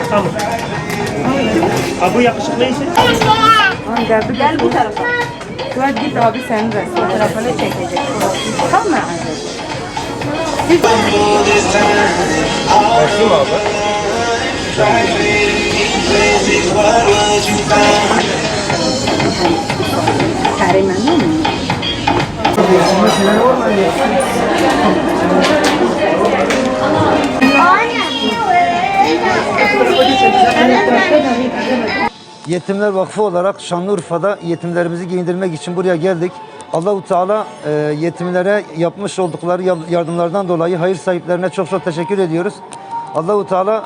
Tamam. Ha bu yakışıklıysa. Gel bu tarafa. Şöyle git abi senin resim tarafını çekecek. Tamam mı? Başlayayım abi. Karim memnun mu? Yetimler Vakfı olarak Şanlıurfa'da yetimlerimizi giyindirmek için buraya geldik. Allahu Teala yetimlere yapmış oldukları yardımlardan dolayı hayır sahiplerine çok çok teşekkür ediyoruz. Allahu Teala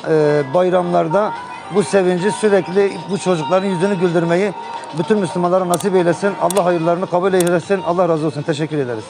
bayramlarda bu sevinci sürekli bu çocukların yüzünü güldürmeyi bütün Müslümanlara nasip eylesin. Allah hayırlarını kabul eylesin. Allah razı olsun. Teşekkür ederiz.